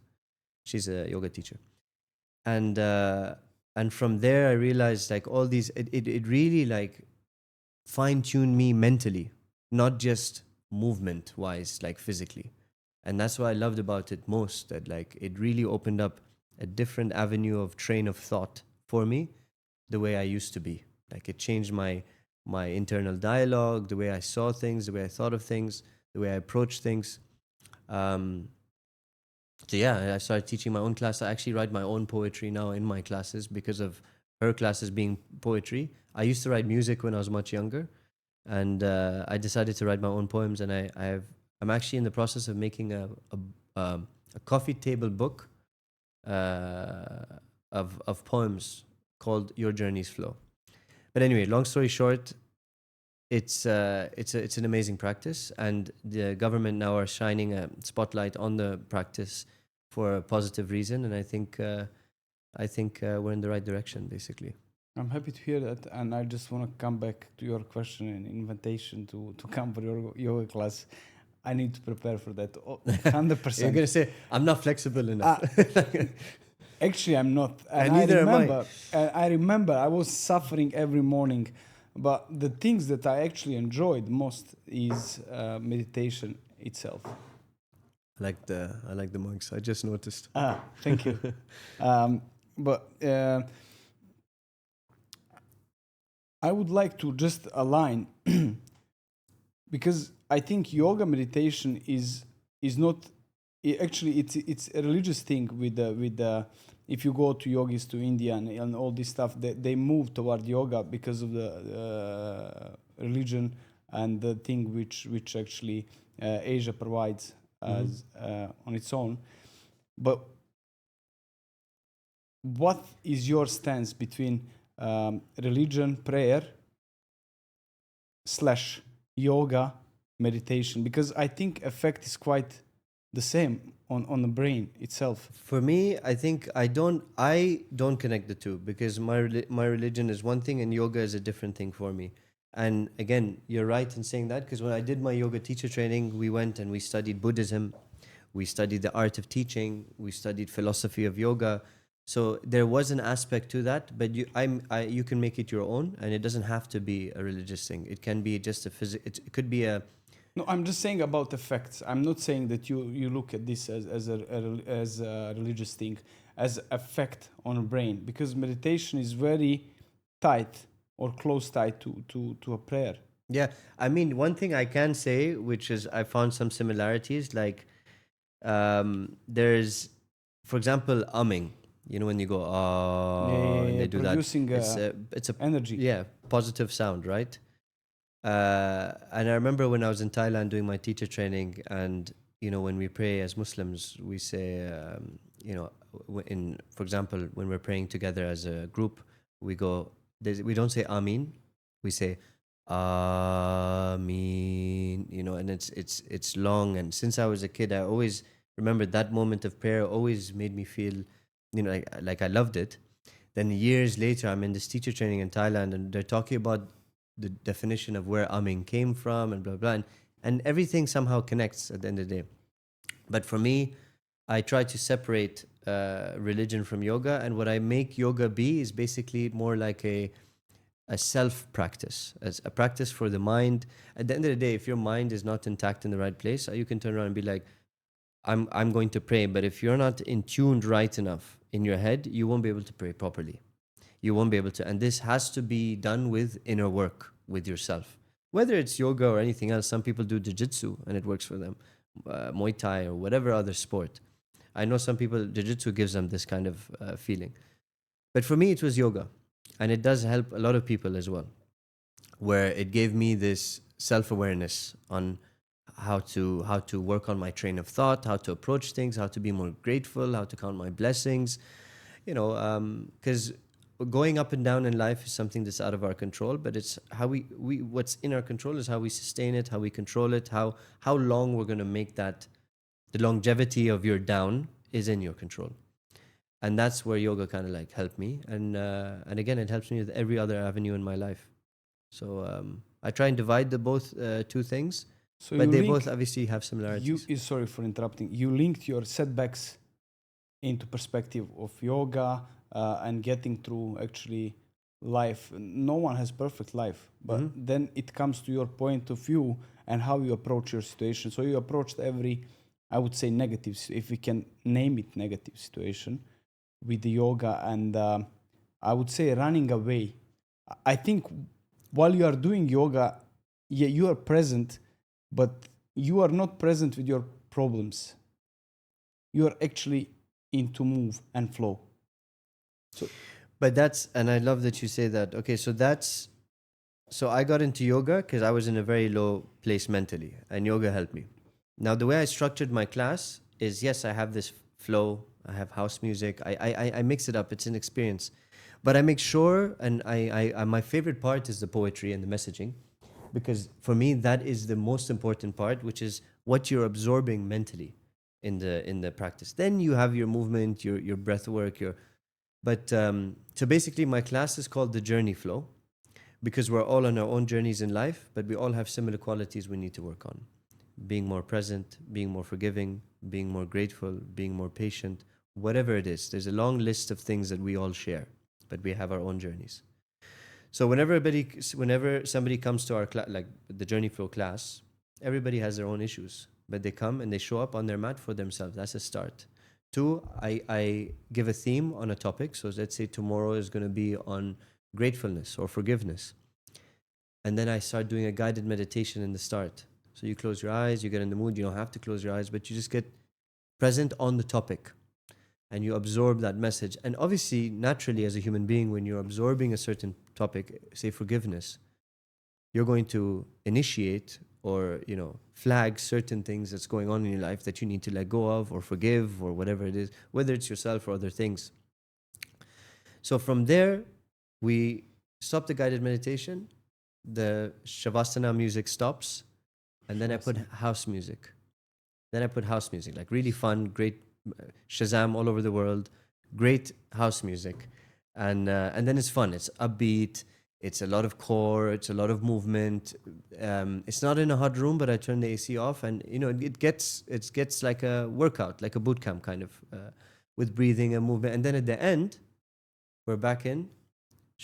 She's a yoga teacher, and from there I realized like all these, it really like fine tuned me mentally, not just movement wise, like physically. And that's what I loved about it most, that like it really opened up a different avenue of train of thought for me, the way I used to be. Like it changed my internal dialogue, the way I saw things, the way I thought of things, the way I approached things. Um, so yeah, I started teaching my own class. I actually write my own poetry now in my classes because of her classes being poetry. I used to write music when I was much younger, and I decided to write my own poems. And I'm actually in the process of making a coffee table book of poems called Your Journey's Flow. But anyway, long story short, it's an amazing practice, and the government now are shining a spotlight on the practice for a positive reason, and I think we're in the right direction, basically. I'm happy to hear that, and I just want to come back to your question and invitation to come for your yoga class. I need to prepare for that 100%. You're gonna say I'm not flexible enough. Actually, I'm not. And neither am I. I remember I was suffering every morning, but the things that I actually enjoyed most is meditation itself. I like the monks. I just noticed. Thank you. But I would like to just align because I think yoga meditation is not actually it's a religious thing with the if you go to yogis to India and all this stuff, they move toward yoga because of the religion and the thing which actually Asia provides as on its own. But what is your stance between religion, prayer / yoga, meditation? Because I think effect is quite the same on the brain itself. For me, I think I don't connect the two, because my religion is one thing and yoga is a different thing for me. And again, you're right in saying that, because when I did my yoga teacher training, we went and we studied Buddhism, we studied the art of teaching, we studied philosophy of yoga. So there was an aspect to that, but you can make it your own, and it doesn't have to be a religious thing. It can be just a it could be a. No, I'm just saying about effects. I'm not saying that you look at this as a religious thing, as effect on a brain, because meditation is very tight or close tied to a prayer. Yeah, I mean, one thing I can say, which is I found some similarities, like there's, for example, umming. You know, when you go and they do that, it's a energy. Yeah, positive sound, right? And I remember when I was in Thailand doing my teacher training, and you know, when we pray as Muslims, we say, you know, for example, when we're praying together as a group, we we don't say Amin, we say Amin, you know, and it's long. And since I was a kid, I always remembered that moment of prayer. Always made me feel, you know, like I loved it. Then years later, I'm in this teacher training in Thailand, and they're talking about the definition of where Amin came from and blah, blah. And everything somehow connects at the end of the day. But for me, I try to separate religion from yoga. And what I make yoga be is basically more like a self-practice, as a practice for the mind. At the end of the day, if your mind is not intact in the right place, you can turn around and be like, I'm going to pray. But if you're not in tuned right enough in your head, you won't be able to pray properly. You won't be able to. And this has to be done with inner work with yourself. Whether it's yoga or anything else, some people do jiu-jitsu and it works for them. Muay Thai or whatever other sport. I know some people, jiu-jitsu gives them this kind of feeling. But for me, it was yoga. And it does help a lot of people as well. Where it gave me this self-awareness on how to work on my train of thought, how to approach things, how to be more grateful, how to count my blessings. You know, because going up and down in life is something that's out of our control, but it's how we what's in our control is how we sustain it, how we control it, how long we're going to make that. The longevity of your down is in your control. And that's where yoga kind of like helped me. And again, it helps me with every other avenue in my life. So I try and divide the both two things, So but you they link both obviously have similarities. sorry for interrupting. You linked your setbacks into perspective of yoga and getting through actually life. No one has perfect life, but then it comes to your point of view and how you approach your situation. So you approached every, I would say, negative, if we can name it negative situation, with the yoga, and I would say running away. I think while you are doing yoga, yeah, you are present, but you are not present with your problems. You are actually into move and flow. So But that's, and I love that you say that. Okay, so I got into yoga because I was in a very low place mentally, and yoga helped me. Now, the way I structured my class is, yes, I have this flow, I have house music, I mix it up, it's an experience. But I make sure, and my favorite part is the poetry and the messaging, because for me, that is the most important part, which is what you're absorbing mentally in the practice. Then you have your movement, your breath work, so basically, my class is called the Journey Flow because we're all on our own journeys in life, but we all have similar qualities we need to work on. Being more present, being more forgiving, being more grateful, being more patient, whatever it is. There's a long list of things that we all share, but we have our own journeys. So whenever somebody comes to our class, like the Journey Flow class, everybody has their own issues, but they come and they show up on their mat for themselves. That's a start. Two, I give a theme on a topic. So let's say tomorrow is going to be on gratefulness or forgiveness. And then I start doing a guided meditation in the start. So you close your eyes, you get in the mood. You don't have to close your eyes, but you just get present on the topic and you absorb that message. And obviously, naturally, as a human being, when you're absorbing a certain topic, say forgiveness, you're going to initiate or flag certain things that's going on in your life that you need to let go of or forgive or whatever it is, whether it's yourself or other things. So from there, we stop the guided meditation, the Shavasana music stops, and then I put house music. Like really fun, great Shazam all over the world, great house music. And then it's fun, it's upbeat, it's a lot of core, it's a lot of movement. It's not in a hot room, but I turn the AC off, and it gets like a workout, like a boot camp kind of, with breathing and movement. And then at the end, we're back in,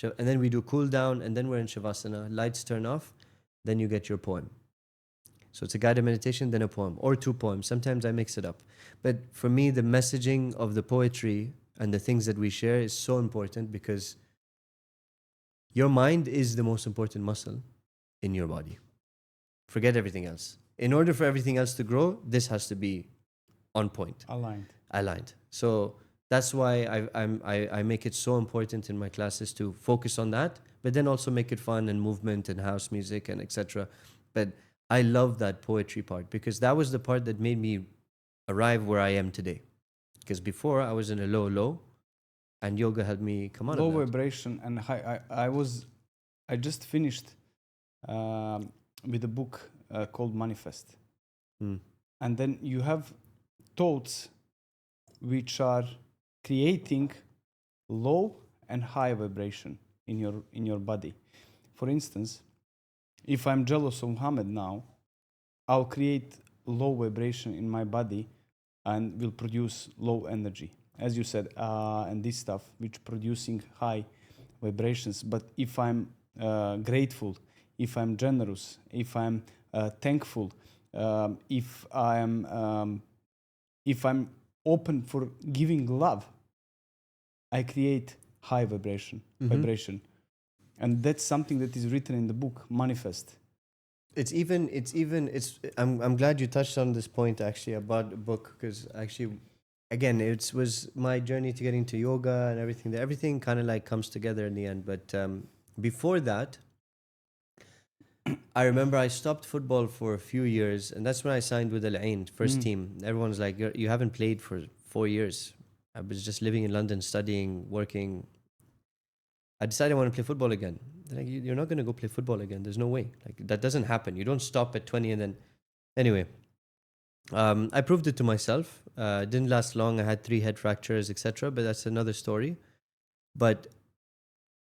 and then we do cool down, and then we're in Shavasana. Lights turn off, then you get your poem. So it's a guided meditation, then a poem, or two poems. Sometimes I mix it up. But for me, the messaging of the poetry and the things that we share is so important because your mind is the most important muscle in your body. Forget everything else. In order for everything else to grow, this has to be on point. Aligned. So that's why I make it so important in my classes to focus on that, but then also make it fun and movement and house music and etc. But I love that poetry part because that was the part that made me arrive where I am today. Because before I was in a low, and yoga helped me come out low of that. vibration and high. I just finished with a book called Manifest, and then you have thoughts which are creating low and high vibration in your body. For instance, if I'm jealous of Muhammad now, I'll create low vibration in my body and will produce low energy, as you said, and this stuff, which producing high vibrations. But if I'm grateful, if I'm generous, if I'm thankful, if I'm open for giving love, I create high vibration. And that's something that is written in the book Manifest. I'm glad you touched on this point actually about the book, because actually again it was my journey to getting to yoga and everything kind of like comes together in the end. But before that, I remember I stopped football for a few years, and that's when I signed with Al Ain first team. Everyone's like, you haven't played for 4 years. I was just living in London, studying, working. I decided I want to play football again. They're like, you're not going to go play football again. There's no way. Like, that doesn't happen. You don't stop at 20 and then... Anyway, I proved it to myself. It didn't last long. I had 3 head fractures, etc. But that's another story. But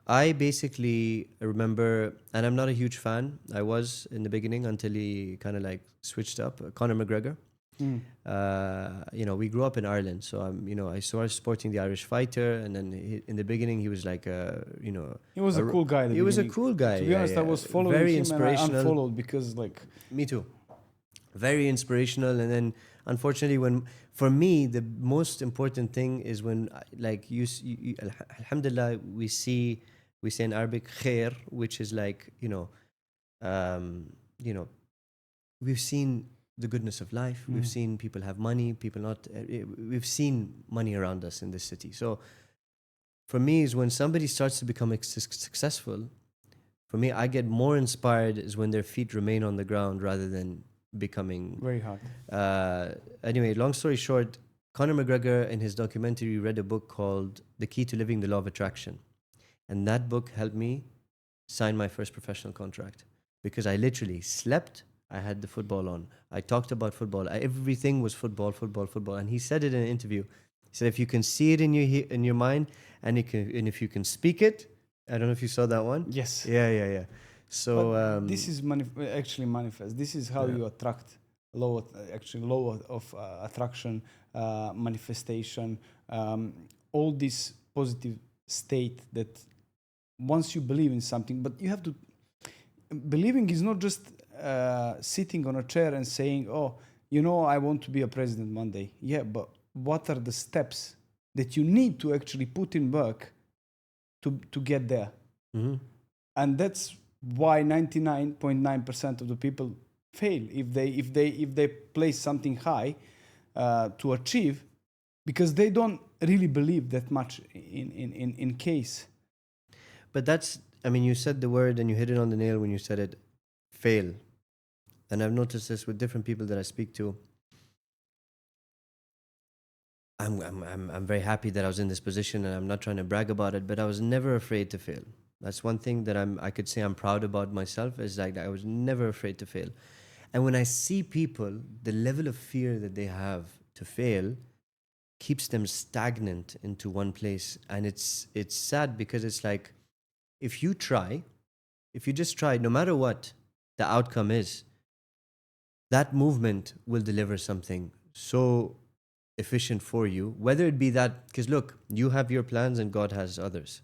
I basically remember, and I'm not a huge fan. I was in the beginning until he kind of like switched up. Conor McGregor. Mm. We grew up in Ireland, so I started supporting the Irish fighter, and then in the beginning he was like He was a cool guy at the he was a beginning. cool guy. To be honest, I was following very him and I inspirational. unfollowed because like Me too. Very inspirational, and then unfortunately, for me the most important thing is when like alhamdulillah, we say in Arabic khair, which is like um, you know we've seen the goodness of life. We've seen people have money, people not. We've seen money around us in this city. So for me, is when somebody starts to become successful. For me, I get more inspired is when their feet remain on the ground rather than becoming. very hard. Anyway, long story short, Conor McGregor in his documentary read a book called "The Key to Living the Law of Attraction," and that book helped me sign my first professional contract because I literally slept. I had the football on. I talked about football. Everything was football, football, football. And he said it in an interview. He said, if you can see it in your mind, and if you can speak it, I don't know if you saw that one. Yes. Yeah. So But this is actually manifest. This is how you attract law of attraction, manifestation, all this positive state that once you believe in something, but you have to believing is not just sitting on a chair and saying, "Oh, I want to be a president one day." Yeah, but what are the steps that you need to actually put in work to get there? mhm. And that's why 99.9% of the people fail if they place something high to achieve, because they don't really believe that much in case. But that's, I mean, you said the word and you hit it on the nail when you said it, fail. And I've noticed this with different people that I speak to. I'm very happy that I was in this position, and I'm not trying to brag about it, but I was never afraid to fail. That's one thing that I could say I'm proud about myself, is like I was never afraid to fail. And when I see people, the level of fear that they have to fail keeps them stagnant into one place. And it's sad because it's like, if you just try, no matter what the outcome is, that movement will deliver something so efficient for you, whether it be that, because look, you have your plans and God has others.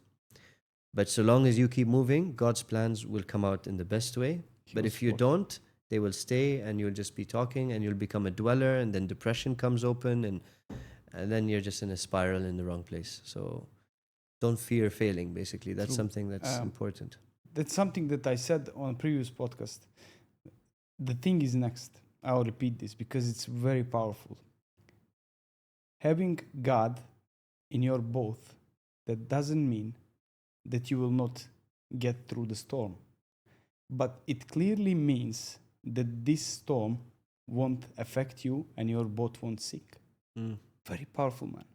But so long as you keep moving, God's plans will come out in the best way. But if you don't, they will stay, and you'll just be talking, and you'll become a dweller, and then depression comes open, and then you're just in a spiral in the wrong place. So don't fear failing, basically. That's True. something that's important. That's something that I said on a previous podcast. The thing is next. I'll repeat this because it's very powerful. Having God in your boat, that doesn't mean that you will not get through the storm. But it clearly means that this storm won't affect you and your boat won't sink. Very powerful, man.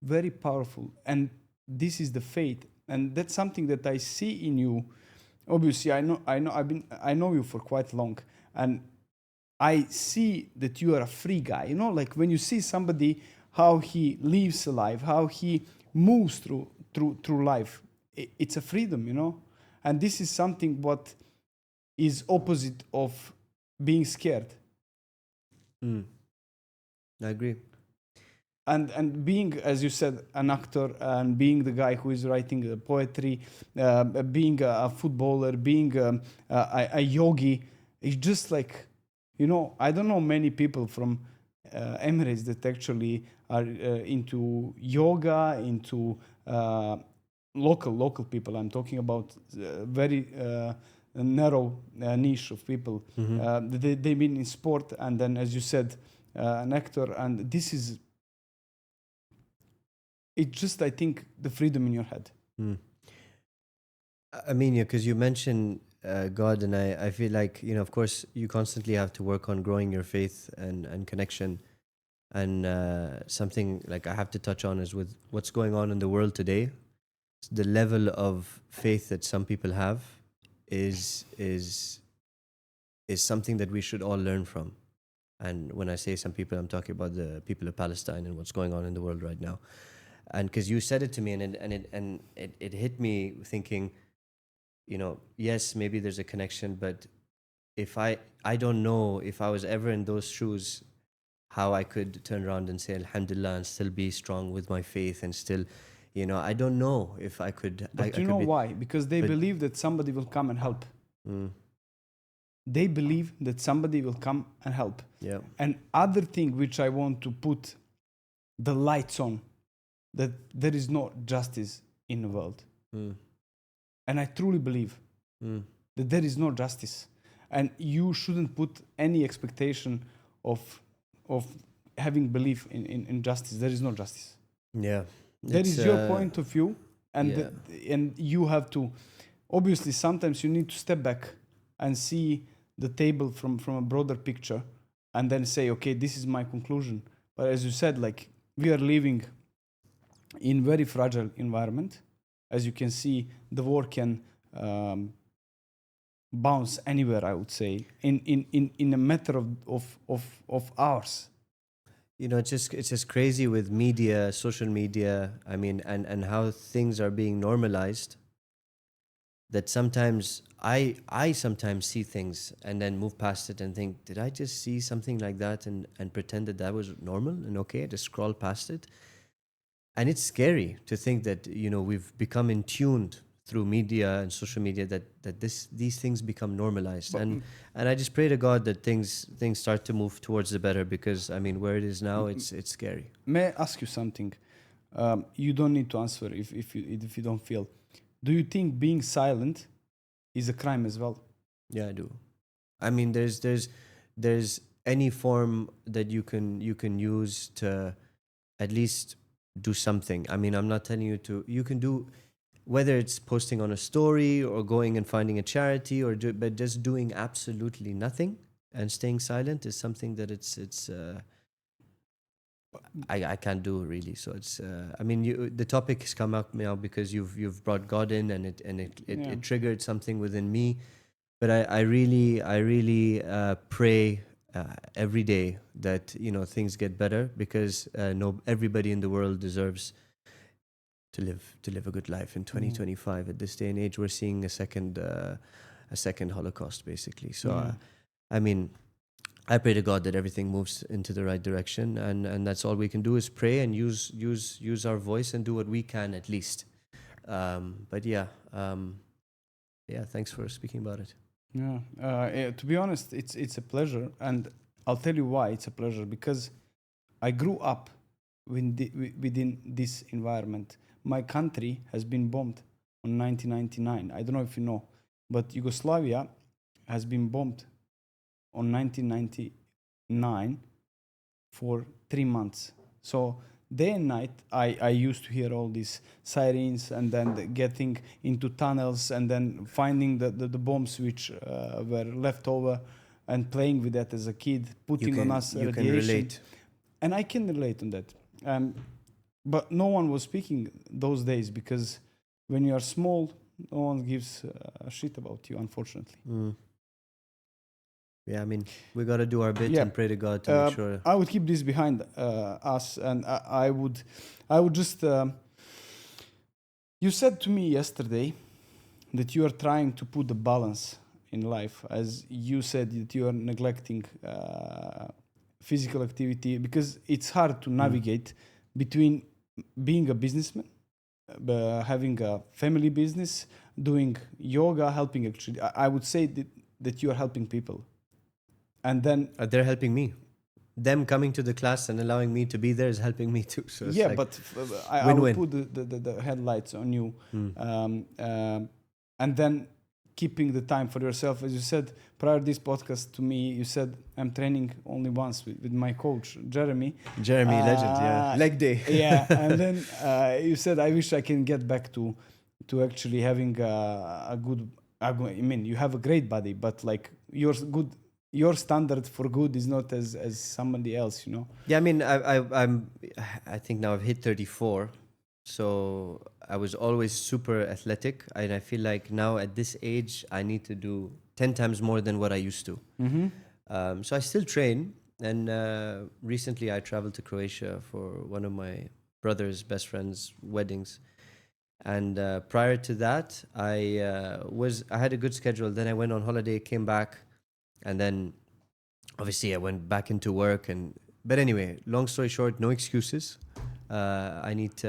Very powerful. And this is the faith. And that's something that I see in you. Obviously, I know you for quite long. And I see that you are a free guy. Like when you see somebody, how he lives a life, how he moves through life. It's a freedom, and this is something what is opposite of being scared. I agree. And being, as you said, an actor, and being the guy who is writing poetry, being a footballer, being a yogi, it's just like, I don't know many people from Emirates that actually are into yoga, into local people. I'm talking about very narrow niche of people. They've been in sport, and then, as you said, an actor. And this is, it's just, I think, the freedom in your head. I mean, yeah, because you mentioned God, and I feel like, of course, you constantly have to work on growing your faith and connection. And something like I have to touch on is with what's going on in the world today. The level of faith that some people have is something that we should all learn from. And when I say some people, I'm talking about the people of Palestine and what's going on in the world right now. And because you said it to me, and it hit me thinking, yes, maybe there's a connection, but if I don't know if I was ever in those shoes, how I could turn around and say Alhamdulillah and still be strong with my faith and still, I don't know if I could. But I you know could be, why? Because they but- believe that somebody will come and help. Mm, They believe that somebody will come and help. yeah. And other thing which I want to put the lights on, that there is no justice in the world. Mm, And I truly believe mm, that there is no justice. And you shouldn't put any expectation of having belief in justice. There is no justice. yeah. There is your point of view, and yeah. and you have to, obviously sometimes you need to step back and see the table from a broader picture, and then say, okay, this is my conclusion. But as you said, like, we are living in very fragile environment. As you can see, the war can bounce anywhere, I would say, in a matter of hours. It's just crazy with media, social media. I mean, and how things are being normalized. That sometimes I sometimes see things and then move past it and think, did I just see something like that and pretend that was normal and okay? Just scroll past it. And it's scary to think that we've become in tuned through media and social media that these things become normalized. But- and I just pray to God that things start to move towards the better, because I mean, where it is now, it's scary. May I ask you something? You don't need to answer if you don't feel. Do you think being silent is a crime as well? Yeah, I do. I mean, there's any form that you can use to at least do something. I mean, I'm not telling you can do, whether it's posting on a story or going and finding a charity, but just doing absolutely nothing and staying silent is something that I can't do, really. So it's I mean, the topic has come up now because you've brought God in, and it triggered something within me. But I really pray every day that things get better, because everybody in the world deserves to live a good life in 2025. At this day and age, we're seeing a second Holocaust, basically. So I mean, I pray to God that everything moves into the right direction, and that's all we can do is pray and use our voice and do what we can, at least. But thanks for speaking about it. To be honest, it's a pleasure, and I'll tell you why it's a pleasure. Because I grew up within this environment. My country has been bombed in 1999. I don't know if you know, but Yugoslavia has been bombed on 1999 for 3 months. So day and night, I used to hear all these sirens, and then getting into tunnels, and then finding the bombs which were left over, and playing with that as a kid, putting on us you radiation. can relate. And I can relate on that. But no one was speaking those days, because when you are small, no one gives a shit about you, unfortunately. Yeah, I mean, we got to do our bit and pray to God to make sure. I would keep this behind us, and I would just. You said to me yesterday that you are trying to put the balance in life, as you said that you are neglecting physical activity, because it's hard to navigate between being a businessman, having a family business, doing yoga, helping. Actually, I would say that you are helping people. And then They're helping me. Them coming to the class and allowing me to be there is helping me too. So it's yeah, like but I will win-win. put the headlights on you, and then keeping the time for yourself. As you said prior to this podcast to me, you said I'm training only once with my coach Jeremy. Legend, yeah, leg day. Yeah, and then you said I wish I can get back to actually having a good. I mean, you have a great body, but like your standard for good is not as somebody else, you know. Yeah, I mean, I think now I've hit 34, so I was always super athletic, and I feel like now at this age I need to do 10 times more than what I used to. So I still train, And recently I traveled to Croatia for one of my brother's best friend's weddings. And prior to that, I had a good schedule. Then I went on holiday, came back, and then obviously I went back into work. But anyway, long story short, no excuses. I need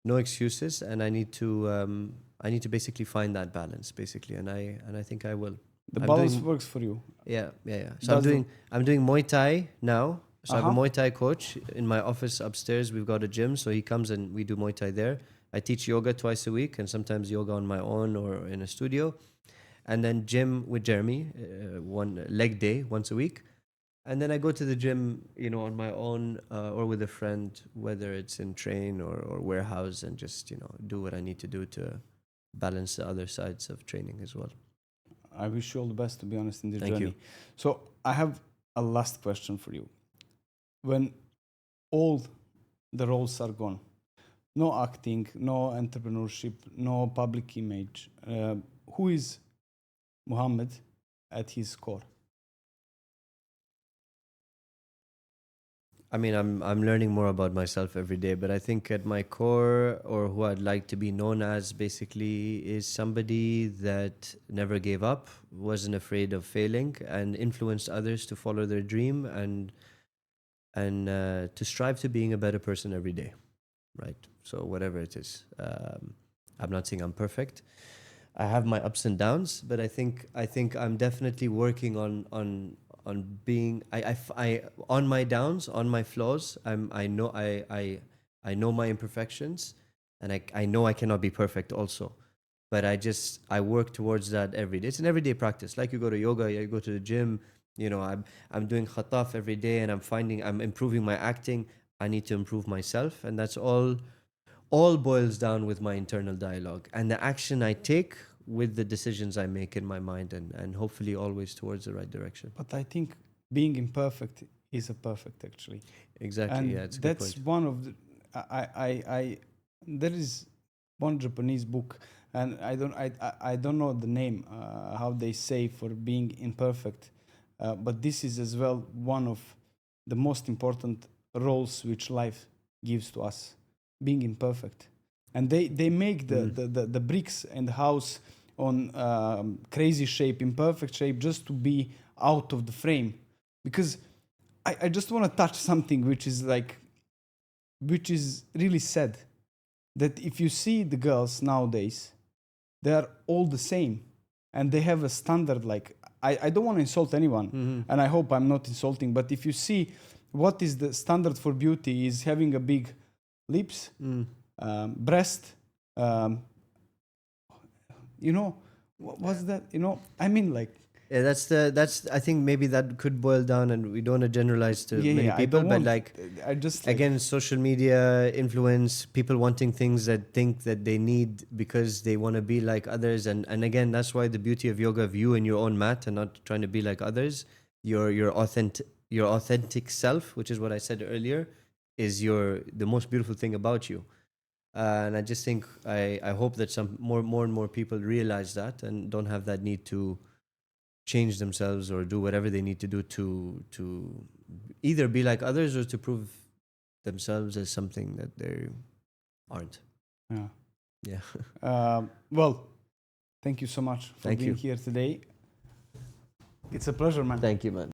no excuses, and I need to basically find that balance, basically, and I think I will. The I'm balance doing- works for you. Yeah. So Does I'm doing Muay Thai now. So I have a Uh-huh. Muay Thai coach in my office upstairs. We've got a gym, so he comes and we do Muay Thai there. I teach yoga twice a week, and sometimes yoga on my own or in a studio, and then gym with Jeremy, one leg day once a week, and then I go to the gym, on my own or with a friend, whether it's in train or warehouse, and just do what I need to do to balance the other sides of training as well. I wish you all the best, to be honest, in this Thank journey. you. So I have a last question for you. When all the roles are gone, no acting, no entrepreneurship, no public image, who is Mohammed at his core? I mean, I'm learning more about myself every day, but I think at my core, or who I'd like to be known as, basically, is somebody that never gave up, wasn't afraid of failing, and influenced others to follow their dream and to strive to being a better person every day, right? So whatever it is, I'm not saying I'm perfect. I have my ups and downs, but I think I'm definitely working on being I on my downs, on my flaws. I know my imperfections, and I know I cannot be perfect also. But I work towards that every day. It's an everyday practice. Like you go to yoga, you go to the gym. I'm doing khataf every day, and I'm improving my acting. I need to improve myself, and that's all boils down with my internal dialogue and the action I take with the decisions I make in my mind, and hopefully always towards the right direction. But I think being imperfect is a perfect, actually. Exactly. And Yeah, it's a good that's point. one of the there is one Japanese book, and I don't know the name, how they say for being imperfect, but this is as well one of the most important roles which life gives to us, being imperfect. And they make the bricks and the house on crazy shape, imperfect shape, just to be out of the frame. Because I just want to touch something which is really sad, that if you see the girls nowadays, they are all the same, and they have a standard. Like, I don't want to insult anyone, and I hope I'm not insulting, but if you see what is the standard for beauty, is having a big lips, breast, what's that, I mean, like, Yeah, that's I think maybe that could boil down, and we don't want to generalize to many I people, don't but want, like I just like, again, social media influence, people wanting things that think that they need because they want to be like others, and again, that's why the beauty of yoga, of you and your own mat, and not trying to be like others. Your authentic self, which is what I said earlier, is the most beautiful thing about you. And I just think I hope that some more and more people realize that and don't have that need to change themselves or do whatever they need to do to either be like others or to prove themselves as something that they aren't. yeah. Yeah. Well, thank you so much for Thank being you. here today. It's a pleasure, man. Thank you, man.